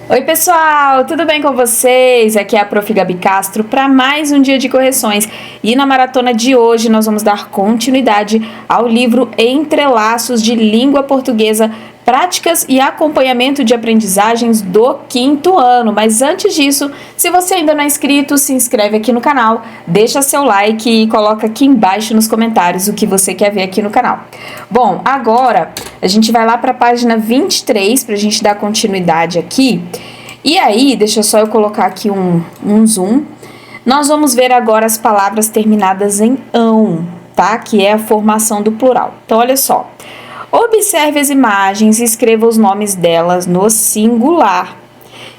Oi pessoal, tudo bem com vocês? Aqui é a Prof. Gabi Castro para mais um dia de correções e na maratona de hoje nós vamos dar continuidade ao livro Entrelaços de Língua Portuguesa, Práticas e Acompanhamento de Aprendizagens do 5º ano. Mas antes disso, se você ainda não é inscrito, se inscreve aqui no canal, deixa seu like e coloca aqui embaixo nos comentários o que você quer ver aqui no canal. Bom, agora a gente vai lá para a página 23 para a gente dar continuidade aqui. E aí, deixa só eu colocar aqui um zoom. Nós vamos ver agora as palavras terminadas em ão, tá? Que é a formação do plural. Então, olha só. Observe as imagens e escreva os nomes delas no singular.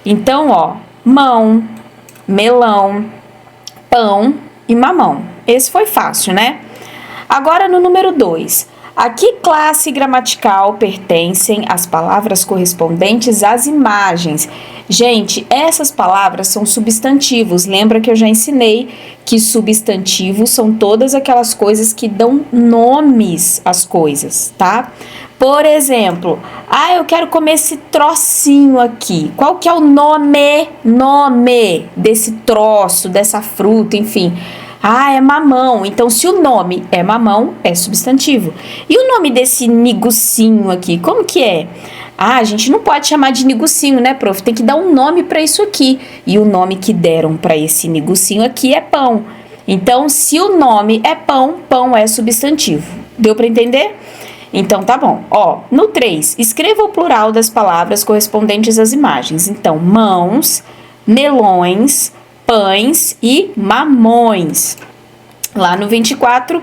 Então, ó, mão, melão, pão e mamão. Esse foi fácil, né? Agora no número 2. A que classe gramatical pertencem as palavras correspondentes às imagens? Gente, essas palavras são substantivos. Lembra que eu já ensinei que substantivos são todas aquelas coisas que dão nomes às coisas, tá? Por exemplo, eu quero comer esse trocinho aqui. Qual que é o nome desse troço, dessa fruta, enfim? É mamão. Então, se o nome é mamão, é substantivo. E o nome desse nigucinho aqui, como que é? A gente não pode chamar de nigucinho, né, prof? Tem que dar um nome para isso aqui. E o nome que deram para esse nigucinho aqui é pão. Então, se o nome é pão, pão é substantivo. Deu para entender? Então, tá bom. Ó, no 3, escreva o plural das palavras correspondentes às imagens. Então, mãos, melões, pães e mamões. Lá no 24,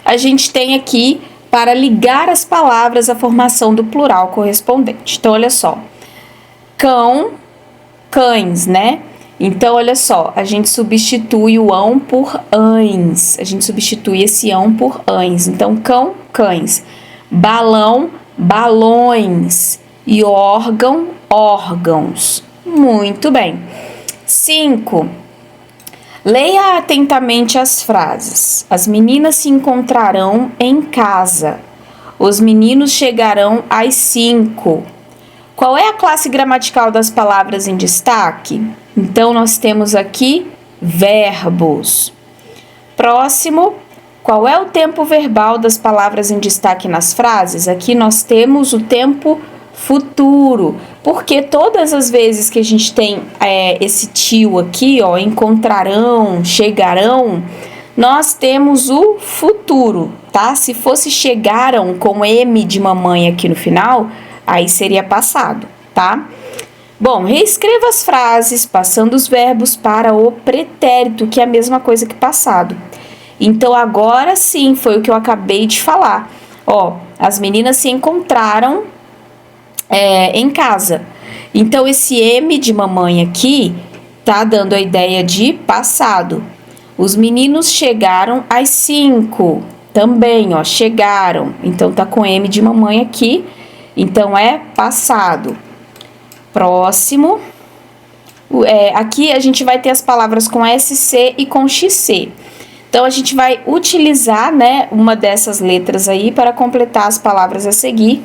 a gente tem aqui para ligar as palavras à formação do plural correspondente. Então, olha só. Cão, cães, né? Então, olha só, a gente substitui o ão por ães. A gente substitui esse ão por ães. Então, cão, cães. Balão, balões. E órgão, órgãos. Muito bem. 5. Leia atentamente as frases. As meninas se encontrarão em casa. Os meninos chegarão às 5. Qual é a classe gramatical das palavras em destaque? Então, nós temos aqui verbos. Próximo, qual é o tempo verbal das palavras em destaque nas frases? Aqui nós temos o tempo futuro, porque todas as vezes que a gente tem esse tio aqui, ó, encontrarão, chegarão, nós temos o futuro, tá? Se fosse chegaram com M de mamãe aqui no final, aí seria passado, tá? Bom, reescreva as frases, passando os verbos para o pretérito, que é a mesma coisa que passado. Então, agora sim, foi o que eu acabei de falar. Ó, as meninas se encontraram em casa. Então, esse M de mamãe aqui tá dando a ideia de passado. Os meninos chegaram às 5. Também, ó, chegaram. Então, tá com M de mamãe aqui. Então, é passado. Próximo. Aqui a gente vai ter as palavras com SC e com XC. Então, a gente vai utilizar, né, uma dessas letras aí para completar as palavras a seguir.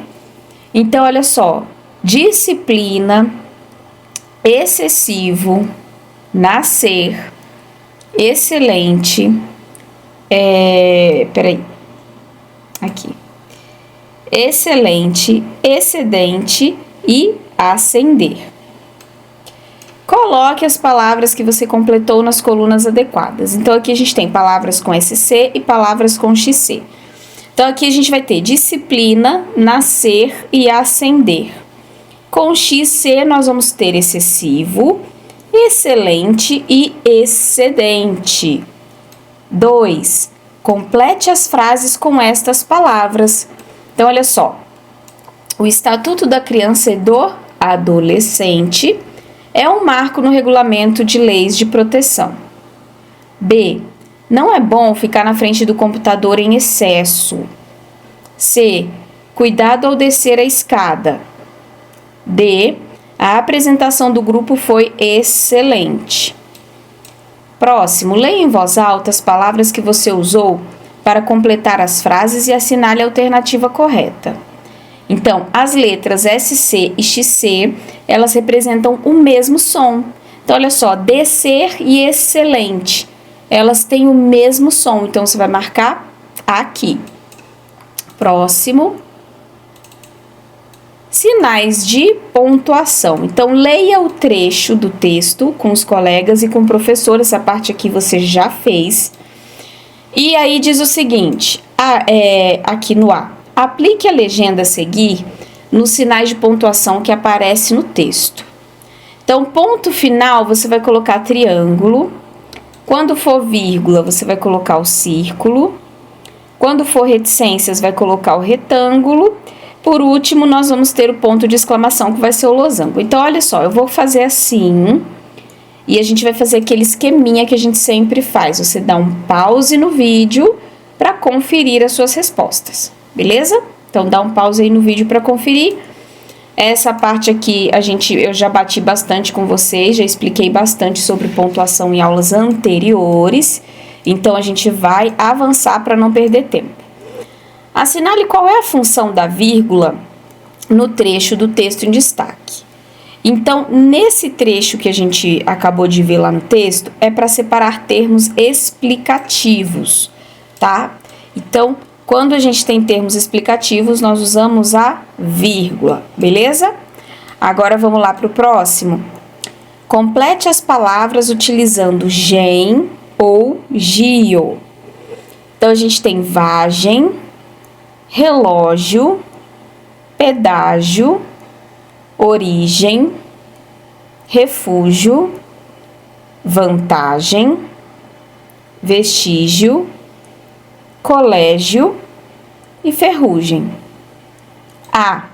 Então, olha só, disciplina, excessivo, nascer, excelente, aqui, excelente, excedente e ascender. Coloque as palavras que você completou nas colunas adequadas. Então, aqui a gente tem palavras com SC e palavras com XC. Então, aqui a gente vai ter disciplina, nascer e ascender. Com XC, nós vamos ter excessivo, excelente e excedente. 2. Complete as frases com estas palavras. Então, olha só. O Estatuto da Criança e do Adolescente é um marco no regulamento de leis de proteção. B. Não é bom ficar na frente do computador em excesso. C. Cuidado ao descer a escada. D. A apresentação do grupo foi excelente. Próximo, leia em voz alta as palavras que você usou para completar as frases e assinale a alternativa correta. Então, as letras SC e XC, elas representam o mesmo som. Então, olha só, descer e excelente, elas têm o mesmo som. Então, você vai marcar aqui. Próximo. Sinais de pontuação. Então, leia o trecho do texto com os colegas e com o professor. Essa parte aqui você já fez. E aí diz o seguinte, aqui no A. Aplique a legenda a seguir nos sinais de pontuação que aparece no texto. Então, ponto final, você vai colocar triângulo. Quando for vírgula, você vai colocar o círculo. Quando for reticências, vai colocar o retângulo. Por último, nós vamos ter o ponto de exclamação, que vai ser o losango. Então, olha só, eu vou fazer assim, e a gente vai fazer aquele esqueminha que a gente sempre faz. Você dá um pause no vídeo para conferir as suas respostas, beleza? Então, dá um pause aí no vídeo para conferir. Essa parte aqui, eu já bati bastante com vocês, já expliquei bastante sobre pontuação em aulas anteriores. Então, a gente vai avançar para não perder tempo. Assinale qual é a função da vírgula no trecho do texto em destaque. Então, nesse trecho que a gente acabou de ver lá no texto, é para separar termos explicativos, tá? Então, quando a gente tem termos explicativos, nós usamos a vírgula, beleza? Agora, vamos lá para o próximo. Complete as palavras utilizando gen ou gio. Então, a gente tem vagem, relógio, pedágio, origem, refúgio, vantagem, vestígio, colégio e ferrugem. A.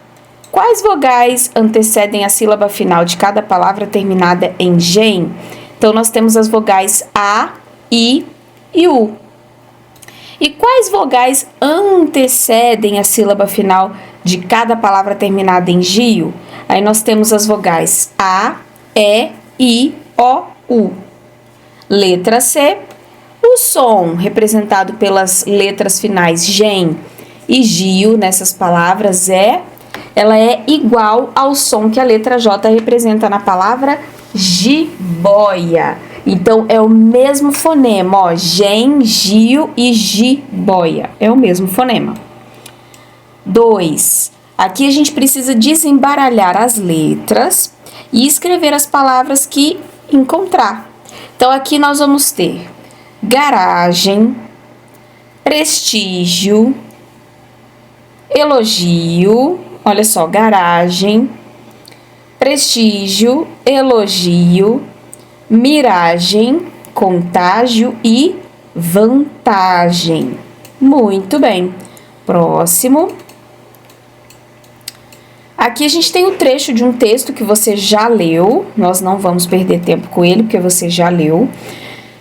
Quais vogais antecedem a sílaba final de cada palavra terminada em gen? Então, nós temos as vogais A, I e U. E quais vogais antecedem a sílaba final de cada palavra terminada em gio? Aí nós temos as vogais A, E, I, O, U. Letra C. O som representado pelas letras finais gen e gio nessas palavras ela é igual ao som que a letra J representa na palavra jiboia. Então, é o mesmo fonema, ó, gen, gio e jiboia. É o mesmo fonema. 2. Aqui a gente precisa desembaralhar as letras e escrever as palavras que encontrar. Então, aqui nós vamos ter garagem, prestígio, elogio, olha só, garagem, prestígio, elogio, miragem, contágio e vantagem. Muito bem. Próximo. Aqui a gente tem o trecho de um texto que você já leu. Nós não vamos perder tempo com ele, porque você já leu.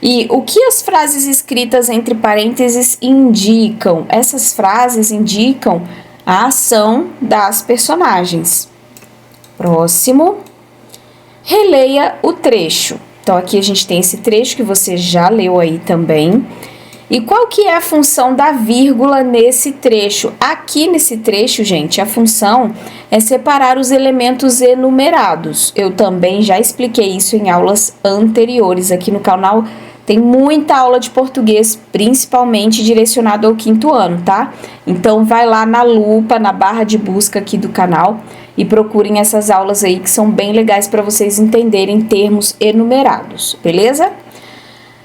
E o que as frases escritas entre parênteses indicam? Essas frases indicam a ação das personagens. Próximo. Releia o trecho. Então, aqui a gente tem esse trecho que você já leu aí também. E qual que é a função da vírgula nesse trecho? Aqui nesse trecho, gente, a função é separar os elementos enumerados. Eu também já expliquei isso em aulas anteriores aqui no canal. Tem muita aula de português, principalmente direcionado ao 5º ano, tá? Então, vai lá na lupa, na barra de busca aqui do canal e procurem essas aulas aí que são bem legais para vocês entenderem termos enumerados, beleza?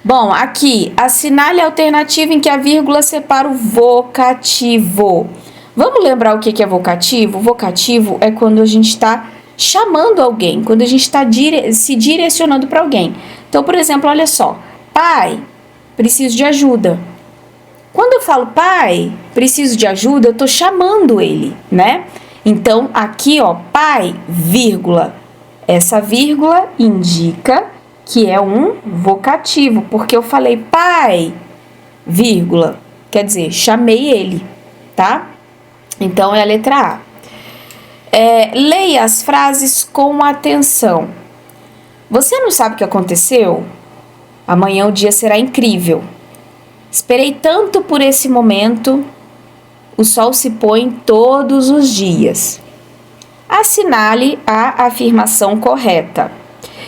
Bom, aqui, assinale a alternativa em que a vírgula separa o vocativo. Vamos lembrar o que é vocativo? Vocativo é quando a gente está chamando alguém, quando a gente está se direcionando para alguém. Então, por exemplo, olha só. Pai, preciso de ajuda. Quando eu falo pai, preciso de ajuda, eu tô chamando ele, né? Então, aqui, ó, pai, vírgula. Essa vírgula indica que é um vocativo, porque eu falei pai, vírgula. Quer dizer, chamei ele, tá? Então, é a letra A. Leia as frases com atenção. Você não sabe o que aconteceu? Amanhã o dia será incrível. Esperei tanto por esse momento. O sol se põe todos os dias. Assinale a afirmação correta.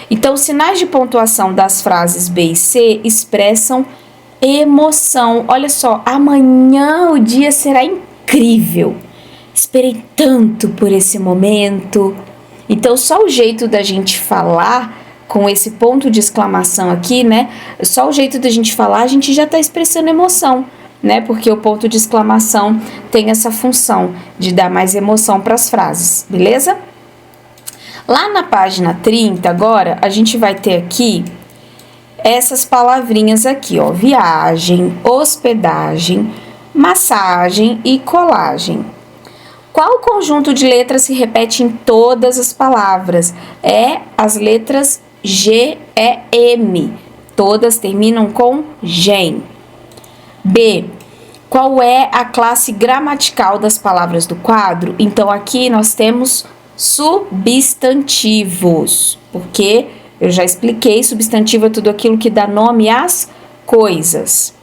Então, os sinais de pontuação das frases B e C expressam emoção. Olha só, amanhã o dia será incrível. Esperei tanto por esse momento. Então, só o jeito da gente falar com esse ponto de exclamação aqui, né? Só o jeito da gente falar, a gente já está expressando emoção, né? Porque o ponto de exclamação tem essa função de dar mais emoção para as frases, beleza? Lá na página 30, agora, a gente vai ter aqui essas palavrinhas aqui, ó. Viagem, hospedagem, massagem e colagem. Qual conjunto de letras se repete em todas as palavras? É as letras G, E, M. Todas terminam com gen. B. Qual é a classe gramatical das palavras do quadro? Então, aqui nós temos substantivos, porque eu já expliquei, substantivo é tudo aquilo que dá nome às coisas.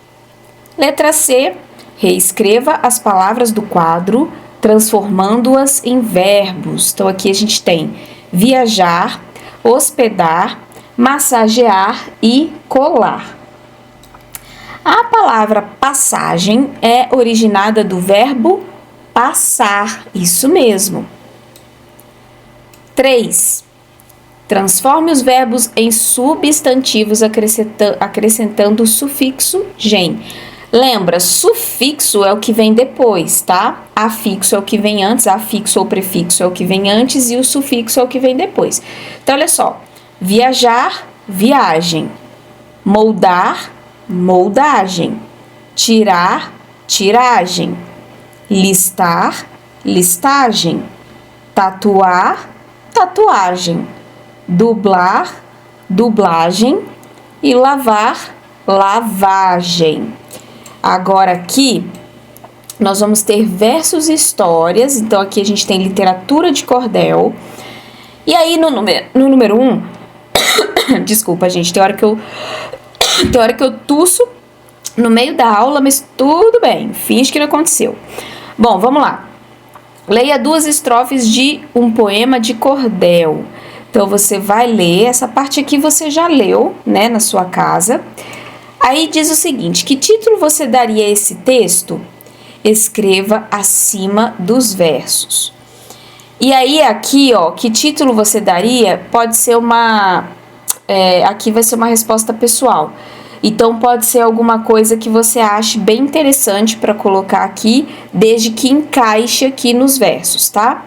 Letra C. Reescreva as palavras do quadro, transformando-as em verbos. Então, aqui a gente tem viajar, hospedar, massagear e colar. A palavra passagem é originada do verbo passar, isso mesmo. 3. Transforme os verbos em substantivos acrescentando o sufixo gen. Lembra, sufixo é o que vem depois, tá? Afixo é o que vem antes, afixo ou prefixo é o que vem antes e o sufixo é o que vem depois. Então, olha só, viajar, viagem, moldar, moldagem, tirar, tiragem, listar, listagem, tatuar, tatuagem, dublar, dublagem e lavar, lavagem. Agora aqui, nós vamos ter versos e histórias. Então, aqui a gente tem literatura de cordel. E aí, no número 1, desculpa, gente, tem hora que eu tuço no meio da aula, mas tudo bem, finge que não aconteceu. Bom, vamos lá. Leia 2 estrofes de um poema de cordel. Então, você vai ler, essa parte aqui você já leu, né, na sua casa. Aí diz o seguinte: que título você daria a esse texto? Escreva acima dos versos. E aí aqui, ó, que título você daria? Pode ser aqui vai ser uma resposta pessoal. Então pode ser alguma coisa que você ache bem interessante para colocar aqui, desde que encaixe aqui nos versos, tá?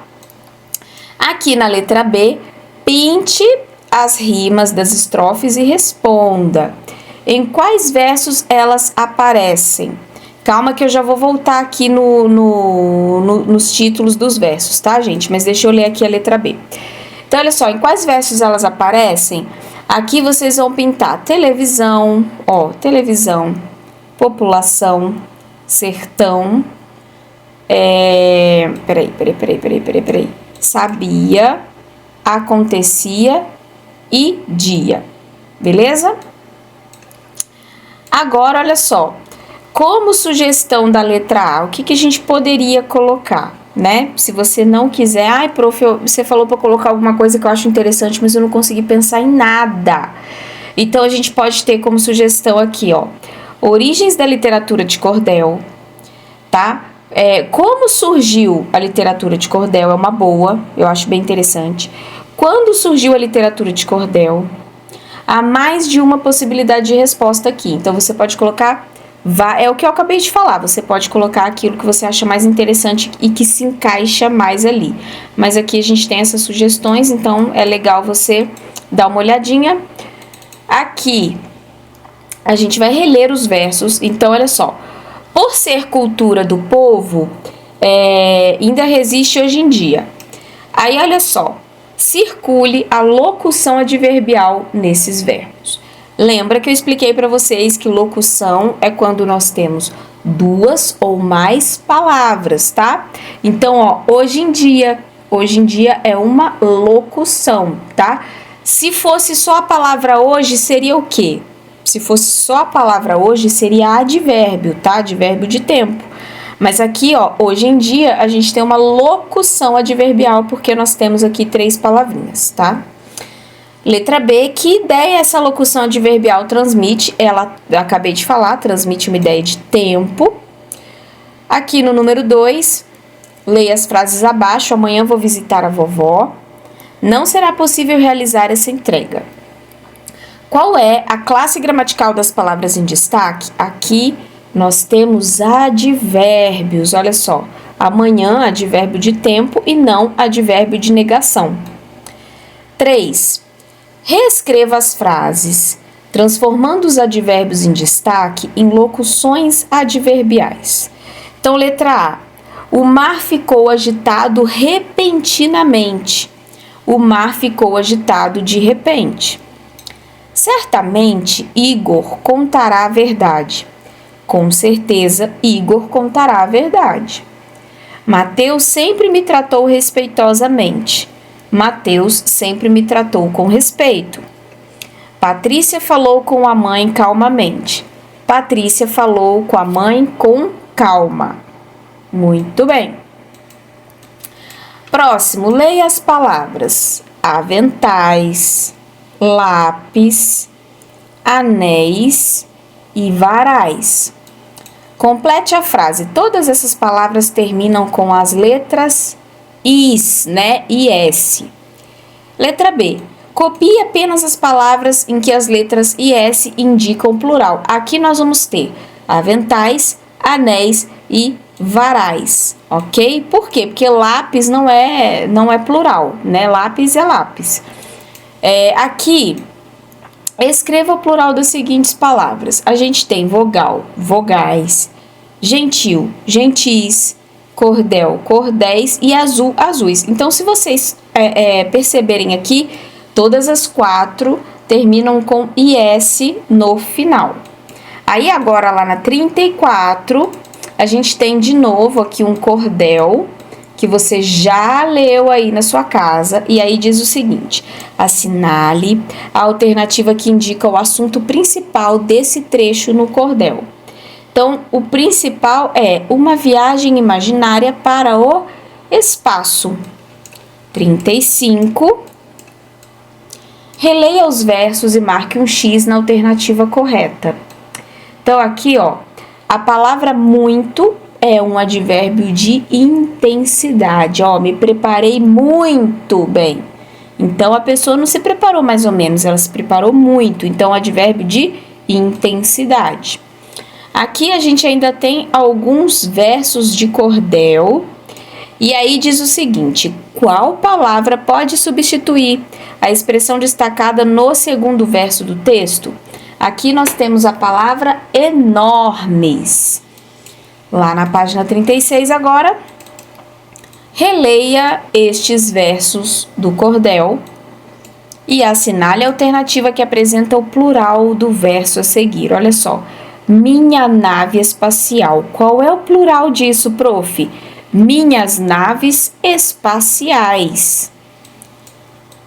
Aqui na letra B, pinte as rimas das estrofes e responda. Em quais versos elas aparecem? Calma que eu já vou voltar aqui nos títulos dos versos, tá, gente? Mas deixa eu ler aqui a letra B. Então, olha só, em quais versos elas aparecem? Aqui vocês vão pintar televisão, ó, televisão, população, sertão, peraí. Sabia, acontecia e dia, beleza? Agora, olha só, como sugestão da letra A, o que a gente poderia colocar, né? Se você não quiser, ai, prof, você falou para colocar alguma coisa que eu acho interessante, mas eu não consegui pensar em nada. Então, a gente pode ter como sugestão aqui, ó, origens da literatura de cordel, tá? Como surgiu a literatura de cordel é uma boa, eu acho bem interessante. Quando surgiu a literatura de cordel? Há mais de uma possibilidade de resposta aqui. Então, você pode colocar, é o que eu acabei de falar, você pode colocar aquilo que você acha mais interessante e que se encaixa mais ali. Mas aqui a gente tem essas sugestões, então é legal você dar uma olhadinha. Aqui, a gente vai reler os versos. Então, olha só. Por ser cultura do povo, ainda resiste hoje em dia. Aí, olha só. Circule a locução adverbial nesses verbos. Lembra que eu expliquei para vocês que locução é quando nós temos 2 ou mais palavras, tá? Então, ó, hoje em dia é uma locução, tá? Se fosse só a palavra hoje, seria o quê? Se fosse só a palavra hoje, seria advérbio, tá? Advérbio de tempo. Mas aqui, ó, hoje em dia, a gente tem uma locução adverbial, porque nós temos aqui 3 palavrinhas, tá? Letra B, que ideia essa locução adverbial transmite? Ela, eu acabei de falar, transmite uma ideia de tempo. Aqui no número 2, leia as frases abaixo. Amanhã vou visitar a vovó. Não será possível realizar essa entrega. Qual é a classe gramatical das palavras em destaque? Aqui nós temos advérbios, olha só. Amanhã, advérbio de tempo e não advérbio de negação. 3. Reescreva as frases, transformando os advérbios em destaque em locuções adverbiais. Então, letra A. O mar ficou agitado repentinamente. O mar ficou agitado de repente. Certamente, Igor contará a verdade. Com certeza, Igor contará a verdade. Mateus sempre me tratou respeitosamente. Mateus sempre me tratou com respeito. Patrícia falou com a mãe calmamente. Patrícia falou com a mãe com calma. Muito bem. Próximo, leia as palavras aventais, lápis, anéis e varais. Complete a frase. Todas essas palavras terminam com as letras is, né? IS. Letra B. Copie apenas as palavras em que as letras IS indicam plural. Aqui nós vamos ter aventais, anéis e varais, ok? Por quê? Porque lápis não é plural, né? Lápis é lápis. Aqui, escreva o plural das seguintes palavras. A gente tem vogal, vogais, gentil, gentis, cordel, cordéis e azul, azuis. Então, se vocês perceberem aqui, todas as 4 terminam com IS no final. Aí, agora, lá na 34, a gente tem de novo aqui um cordel, que você já leu aí na sua casa, e aí diz o seguinte: assinale a alternativa que indica o assunto principal desse trecho no cordel. Então, o principal é uma viagem imaginária para o espaço. 35. Releia os versos e marque um X na alternativa correta. Então, aqui, ó, a palavra muito é um advérbio de intensidade. Ó, me preparei muito bem. Então, a pessoa não se preparou mais ou menos, ela se preparou muito. Então, advérbio de intensidade. Aqui a gente ainda tem alguns versos de cordel. E aí diz o seguinte: qual palavra pode substituir a expressão destacada no segundo verso do texto? Aqui nós temos a palavra enormes. Lá na página 36 agora, releia estes versos do cordel e assinale a alternativa que apresenta o plural do verso a seguir. Olha só, minha nave espacial. Qual é o plural disso, prof? Minhas naves espaciais.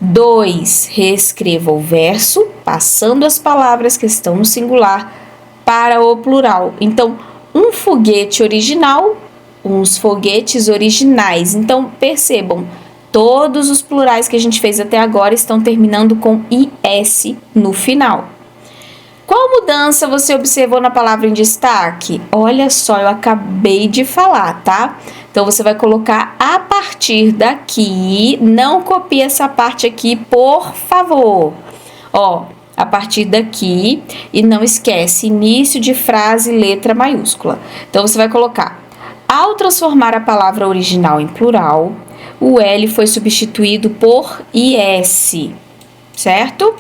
2. Reescreva o verso, passando as palavras que estão no singular para o plural. Então, um foguete original, uns foguetes originais. Então, percebam, todos os plurais que a gente fez até agora estão terminando com IS no final. Qual mudança você observou na palavra em destaque? Olha só, eu acabei de falar, tá? Então, você vai colocar a partir daqui. Não copie essa parte aqui, por favor. Ó, a partir daqui. E não esquece, início de frase, letra maiúscula. Então, você vai colocar: ao transformar a palavra original em plural, o L foi substituído por IS, certo?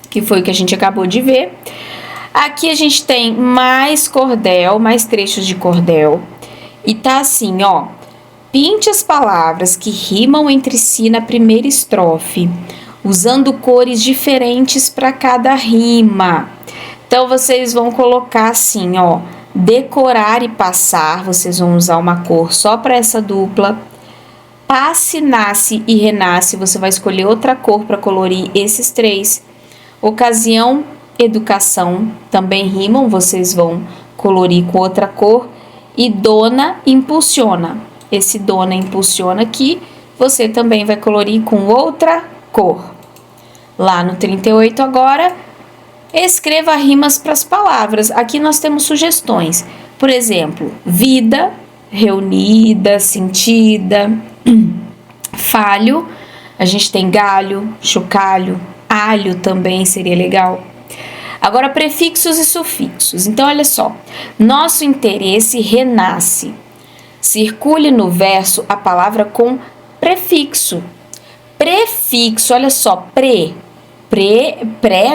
Que foi o que a gente acabou de ver. Aqui a gente tem mais cordel, mais trechos de cordel. E tá assim, ó. Pinte as palavras que rimam entre si na primeira estrofe, usando cores diferentes para cada rima. Então, vocês vão colocar assim, ó. Decorar e passar, vocês vão usar uma cor só para essa dupla. Passe, nasce e renasce, você vai escolher outra cor para colorir esses 3. Ocasião, educação, também rimam, vocês vão colorir com outra cor. e dona impulsiona. Esse dona impulsiona aqui, você também vai colorir com outra cor. Lá no 38 agora, escreva rimas para as palavras. Aqui nós temos sugestões. Por exemplo, vida, reunida, sentida, falho. A gente tem galho, chocalho, alho também seria legal. Agora, prefixos e sufixos. Então, olha só. Nosso interesse renasce. Circule no verso a palavra com prefixo. Prefixo, olha só, pré,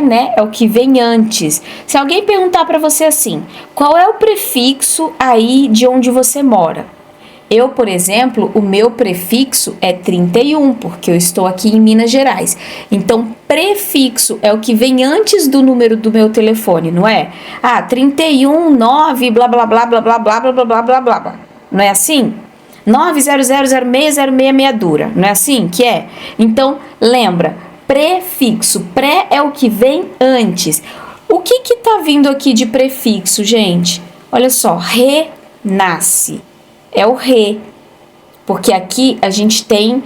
né, é o que vem antes. Se alguém perguntar para você assim, qual é o prefixo aí de onde você mora? Eu, por exemplo, o meu prefixo é 31, porque eu estou aqui em Minas Gerais. Então, prefixo é o que vem antes do número do meu telefone, não é? 31, 9, blá, blá, blá, blá, blá, blá, blá, blá, blá, blá, blá. Não é assim? 9000606 dura, não é assim que é? Então, lembra, prefixo, pré é o que vem antes. O que que tá vindo aqui de prefixo, gente? Olha só, renasce. É o re, porque aqui a gente tem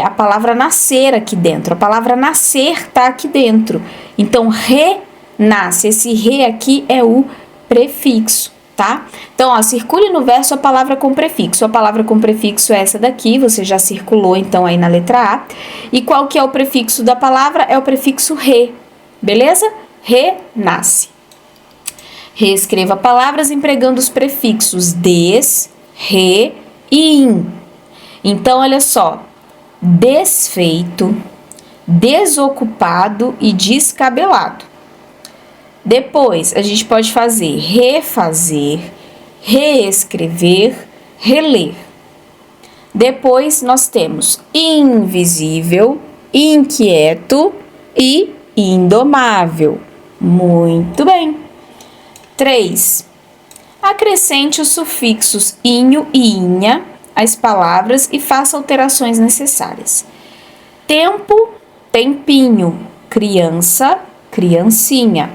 a palavra nascer aqui dentro. A palavra nascer tá aqui dentro. Então, renasce. Esse re aqui é o prefixo, tá? Então, ó, circule no verso a palavra com prefixo. A palavra com prefixo é essa daqui, você já circulou então aí na letra A. E qual que é o prefixo da palavra? É o prefixo re, beleza? Renasce. Reescreva palavras empregando os prefixos des, re e in. Então, olha só, desfeito, desocupado e descabelado. Depois, a gente pode fazer refazer, reescrever, reler. Depois, nós temos invisível, inquieto e indomável. Muito bem. 3. Acrescente os sufixos inho e inha às palavras e faça alterações necessárias. Tempo, tempinho, criança, criancinha.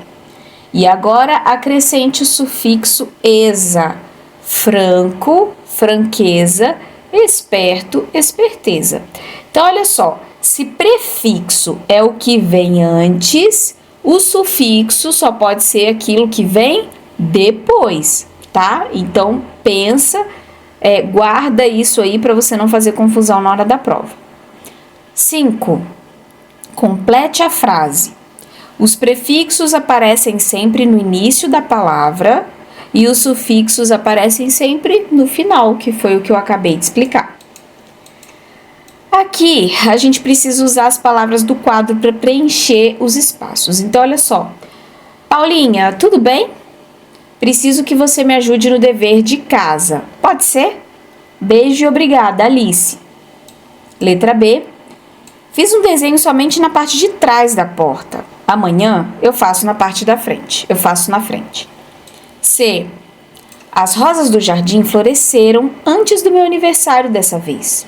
E agora acrescente o sufixo esa, franco, franqueza, esperto, esperteza. Então, olha só, se prefixo é o que vem antes, o sufixo só pode ser aquilo que vem depois, tá? Então, pensa, guarda isso aí para você não fazer confusão na hora da prova. 5. Complete a frase. Os prefixos aparecem sempre no início da palavra e os sufixos aparecem sempre no final, que foi o que eu acabei de explicar. Aqui, a gente precisa usar as palavras do quadro para preencher os espaços. Então, olha só. Paulinha, tudo bem? Preciso que você me ajude no dever de casa. Pode ser? Beijo e obrigada, Alice. Letra B. Fiz um desenho somente na parte de trás da porta. Amanhã eu faço na parte da frente. Eu faço na frente. C. As rosas do jardim floresceram antes do meu aniversário dessa vez.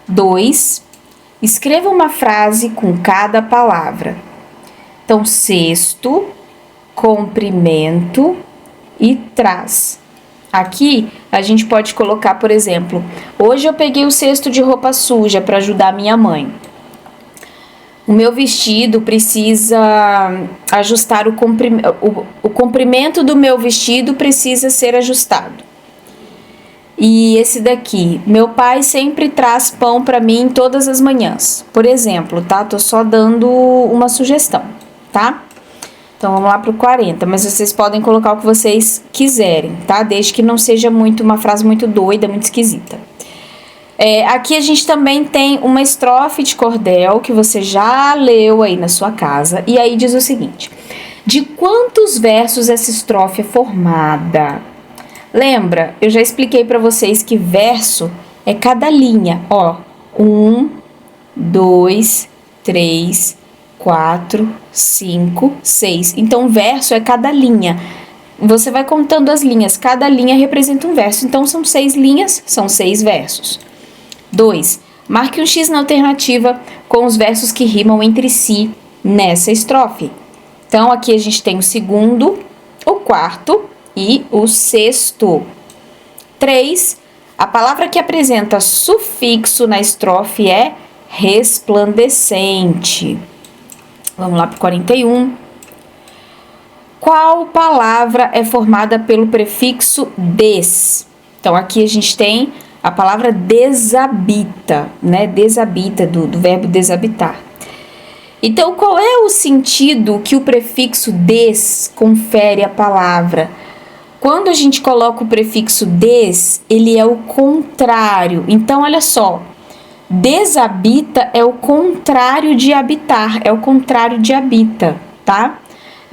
2. Escreva uma frase com cada palavra. Então, cesto, comprimento e traz. Aqui a gente pode colocar, por exemplo, hoje eu peguei o cesto de roupa suja para ajudar minha mãe. O meu vestido precisa ajustar o comprimento do meu vestido precisa ser ajustado. E esse daqui, meu pai sempre traz pão para mim todas as manhãs. Por exemplo, tá? Tô só dando uma sugestão, tá? Então, vamos lá pro 40, mas vocês podem colocar o que vocês quiserem, tá? Desde que não seja uma frase muito doida, muito esquisita. Aqui a gente também tem uma estrofe de cordel que você já leu aí na sua casa. E aí diz o seguinte: de quantos versos essa estrofe é formada? Lembra? Eu já expliquei para vocês que verso é cada linha. Ó, 1, 2, 3, 4, 5, 6. Então, verso é cada linha. Você vai contando as linhas. Cada linha representa um verso. Então, são 6 linhas, são 6 versos. 2. Marque um X na alternativa com os versos que rimam entre si nessa estrofe. Então, aqui a gente tem o segundo, o quarto e o sexto. 3. A palavra que apresenta sufixo na estrofe é resplandecente. Vamos lá para o 41. Qual palavra é formada pelo prefixo des? Então, aqui a gente tem a palavra desabita, né? Desabita, do verbo desabitar. Então, qual é o sentido que o prefixo des confere à palavra? Quando a gente coloca o prefixo des, ele é o contrário. Então, olha só, desabita é o contrário de habitar, é o contrário de habita, tá?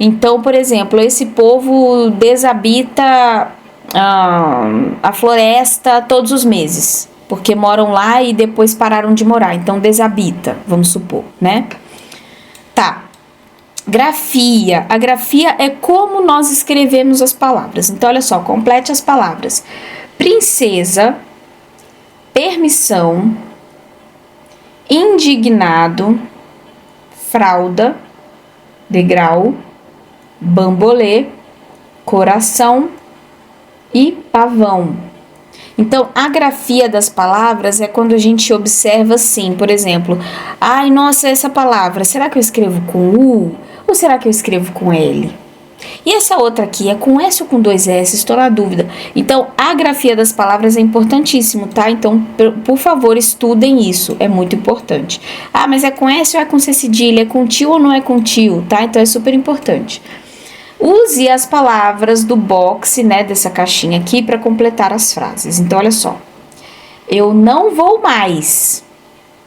Então, por exemplo, esse povo desabita a floresta todos os meses, porque moram lá e depois pararam de morar. Então, desabita, vamos supor, né? Tá. Grafia. A grafia é como nós escrevemos as palavras. Então, olha só, complete as palavras. Princesa, permissão, indignado, fralda, degrau, bambolê, coração e pavão. Então, a grafia das palavras é quando a gente observa assim, por exemplo, ai, nossa, essa palavra, será que eu escrevo com U ou será que eu escrevo com L? E essa outra aqui é com S ou com 2 S? Estou na dúvida. Então, a grafia das palavras é importantíssimo, tá? Então, por favor, estudem isso, é muito importante. Ah, mas é com S ou é com C cedilha? É com tio ou não é com tio, tá? Então, é super importante. Use as palavras do box, né, dessa caixinha aqui para completar as frases. Então, olha só. Eu não vou mais.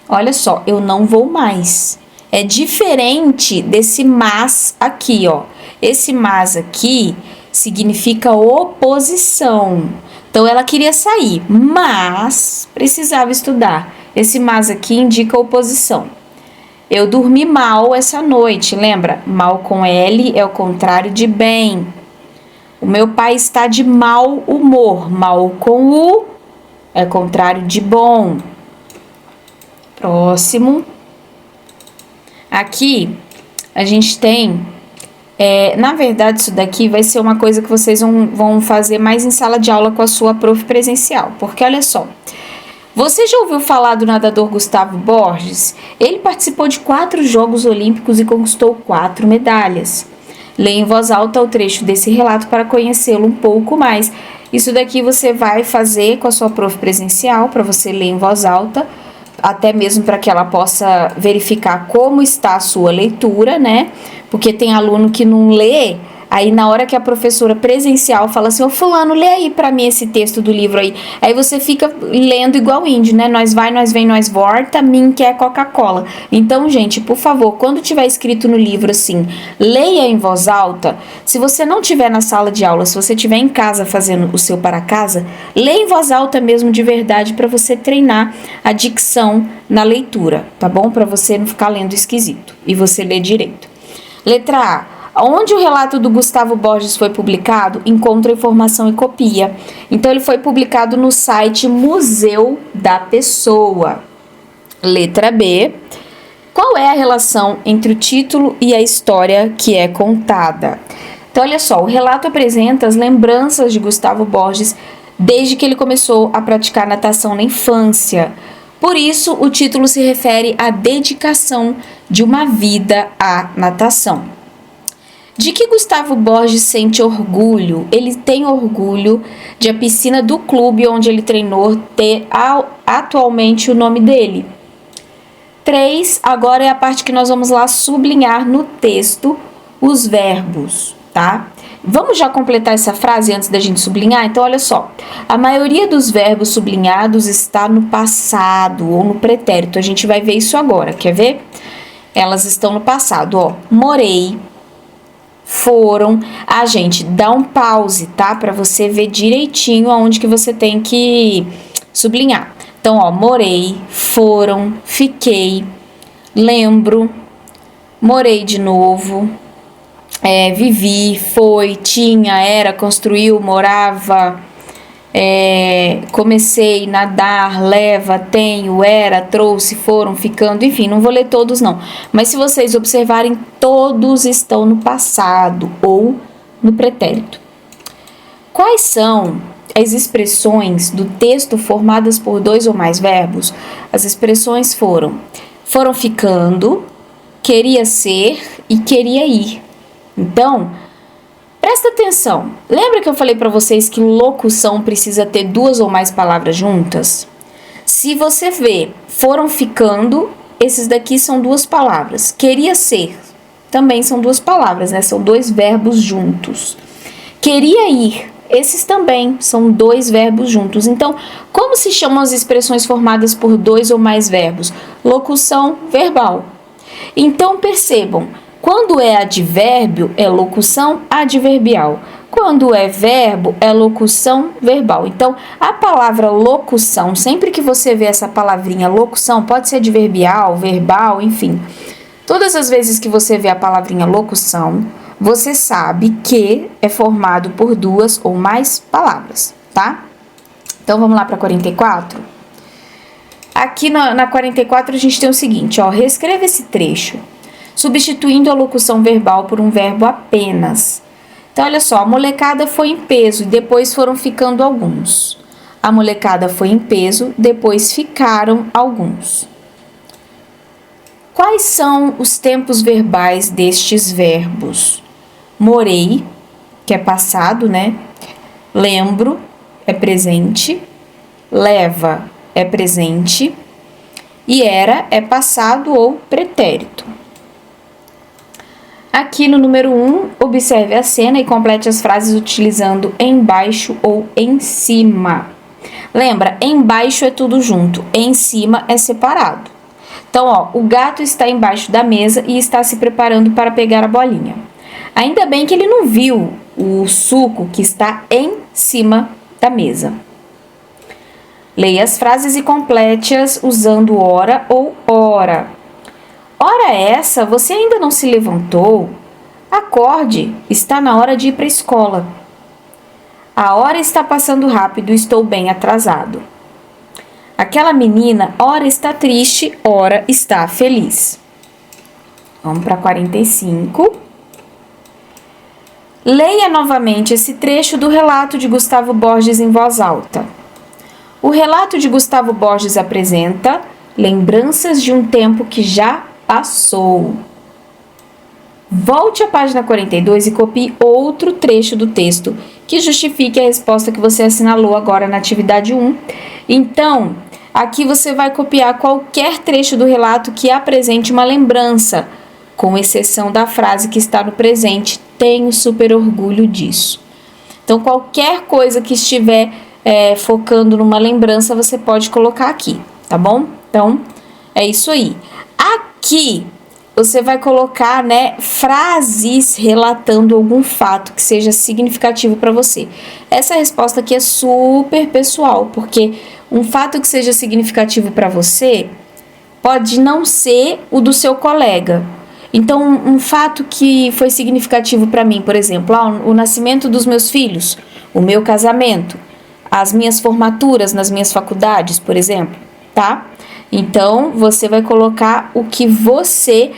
Olha só, eu não vou mais. É diferente desse mas aqui, ó. Esse mas aqui significa oposição. Então, ela queria sair, mas precisava estudar. Esse mas aqui indica oposição. Eu dormi mal essa noite, lembra? Mal com L é o contrário de bem. O meu pai está de mau humor. Mal com U é o contrário de bom. Próximo. Aqui a gente tem, na verdade isso daqui vai ser uma coisa que vocês vão fazer mais em sala de aula com a sua prof presencial. Porque olha só. Você já ouviu falar do nadador Gustavo Borges? Ele participou de 4 Jogos Olímpicos e conquistou 4 medalhas. Leia em voz alta o trecho desse relato para conhecê-lo um pouco mais. Isso daqui você vai fazer com a sua prof presencial, para você ler em voz alta, até mesmo para que ela possa verificar como está a sua leitura, né? Porque tem aluno que não lê. Aí, na hora que a professora presencial fala assim, ô fulano, lê aí pra mim esse texto do livro aí. Aí você fica lendo igual índio, né? Nós vai, nós vem, nós volta, mim quer Coca-Cola. Então, gente, por favor, quando tiver escrito no livro assim, leia em voz alta. Se você não tiver na sala de aula, se você estiver em casa fazendo o seu para casa, leia em voz alta mesmo de verdade para você treinar a dicção na leitura, tá bom? Para você não ficar lendo esquisito e você ler direito. Letra A. Onde o relato do Gustavo Borges foi publicado, encontra informação e copia. Então, ele foi publicado no site Museu da Pessoa. Letra B. Qual é a relação entre o título e a história que é contada? Então, olha só, o relato apresenta as lembranças de Gustavo Borges desde que ele começou a praticar natação na infância. Por isso, o título se refere à dedicação de uma vida à natação. De que Gustavo Borges sente orgulho? Ele tem orgulho de a piscina do clube onde ele treinou ter atualmente o nome dele. 3. Agora é a parte que nós vamos lá sublinhar no texto os verbos, tá? Vamos já completar essa frase antes da gente sublinhar? Então, olha só. A maioria dos verbos sublinhados está no passado ou no pretérito. A gente vai ver isso agora, quer ver? Elas estão no passado, ó. Morei. Foram. Gente, dá um pause, tá? Pra você ver direitinho aonde que você tem que sublinhar. Então, ó, morei, foram, fiquei, lembro, morei de novo, vivi, foi, tinha, era, construiu, morava, comecei, nadar, leva, tenho, era, trouxe, foram, ficando, enfim, não vou ler todos não. Mas se vocês observarem, todos estão no passado ou no pretérito. Quais são as expressões do texto formadas por dois ou mais verbos, as expressões foram ficando, queria ser e queria ir. Então, presta atenção. Lembra que eu falei para vocês que locução precisa ter duas ou mais palavras juntas? Se você vê, foram ficando, esses daqui são duas palavras. Queria ser, também são duas palavras, né? São dois verbos juntos. Queria ir, esses também são dois verbos juntos. Então, como se chamam as expressões formadas por dois ou mais verbos? Locução verbal. Então, percebam, quando é advérbio, é locução adverbial. Quando é verbo, é locução verbal. Então, a palavra locução, sempre que você vê essa palavrinha locução, pode ser adverbial, verbal, enfim. Todas as vezes que você vê a palavrinha locução, você sabe que é formado por duas ou mais palavras, tá? Então, vamos lá para 44? Aqui na 44 a gente tem o seguinte, ó, reescreva esse trecho, substituindo a locução verbal por um verbo apenas. Então, olha só, a molecada foi em peso e depois foram ficando alguns. A molecada foi em peso, depois ficaram alguns. Quais são os tempos verbais destes verbos? Morei, que é passado, né? Lembro, é presente. Leva, é presente. E era, é passado ou pretérito. Aqui no número 1, observe a cena e complete as frases utilizando embaixo ou em cima. Lembra, embaixo é tudo junto, em cima é separado. Então, ó, o gato está embaixo da mesa e está se preparando para pegar a bolinha. Ainda bem que ele não viu o suco que está em cima da mesa. Leia as frases e complete-as usando ora ou ora. Ora essa, você ainda não se levantou? Acorde, está na hora de ir para a escola. A hora está passando rápido, estou bem atrasado. Aquela menina, ora está triste, ora está feliz. Vamos para 45. Leia novamente esse trecho do relato de Gustavo Borges em voz alta. O relato de Gustavo Borges apresenta lembranças de um tempo que já passou. Volte à página 42 e copie outro trecho do texto que justifique a resposta que você assinalou agora na atividade 1. Então, aqui você vai copiar qualquer trecho do relato que apresente uma lembrança, com exceção da frase que está no presente. Tenho super orgulho disso. Então, qualquer coisa que estiver focando numa lembrança, você pode colocar aqui, tá bom? Então, é isso aí. Aqui, você vai colocar, né, frases relatando algum fato que seja significativo para você. Essa resposta aqui é super pessoal, porque um fato que seja significativo para você pode não ser o do seu colega. Então, um fato que foi significativo para mim, por exemplo, o nascimento dos meus filhos, o meu casamento, as minhas formaturas nas minhas faculdades, por exemplo, tá? Então, você vai colocar o que você...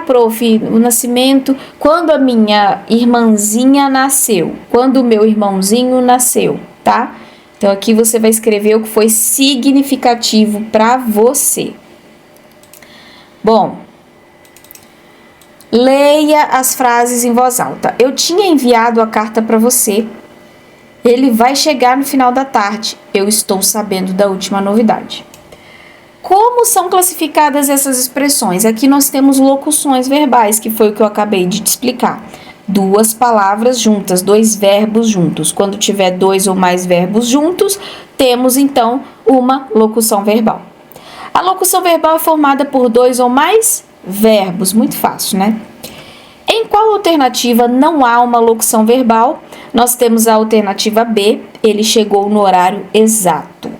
prof, o nascimento... Quando a minha irmãzinha nasceu. Quando o meu irmãozinho nasceu, tá? Então, aqui você vai escrever o que foi significativo para você. Bom, leia as frases em voz alta. Eu tinha enviado a carta para você. Ele vai chegar no final da tarde. Eu estou sabendo da última novidade. Como são classificadas essas expressões? Aqui nós temos locuções verbais, que foi o que eu acabei de te explicar. Duas palavras juntas, dois verbos juntos. Quando tiver dois ou mais verbos juntos, temos então uma locução verbal. A locução verbal é formada por dois ou mais verbos. Muito fácil, né? Em qual alternativa não há uma locução verbal? Nós temos a alternativa B, ele chegou no horário exato.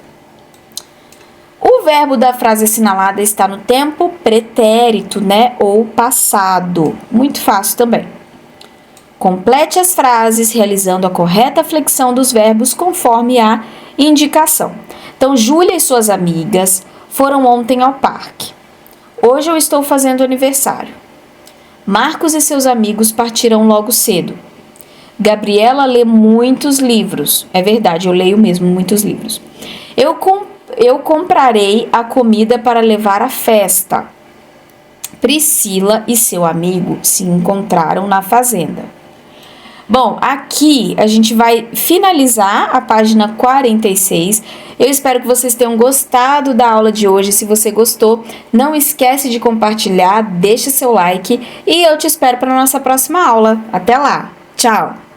O verbo da frase assinalada está no tempo pretérito, né? Ou passado. Muito fácil também. Complete as frases realizando a correta flexão dos verbos conforme a indicação. Então, Júlia e suas amigas foram ontem ao parque. Hoje eu estou fazendo aniversário. Marcos e seus amigos partiram logo cedo. Gabriela lê muitos livros. É verdade, eu leio mesmo muitos livros. Eu comprarei a comida para levar à festa. Priscila e seu amigo se encontraram na fazenda. Bom, aqui a gente vai finalizar a página 46. Eu espero que vocês tenham gostado da aula de hoje. Se você gostou, não esquece de compartilhar, deixa seu like e eu te espero para a nossa próxima aula. Até lá! Tchau!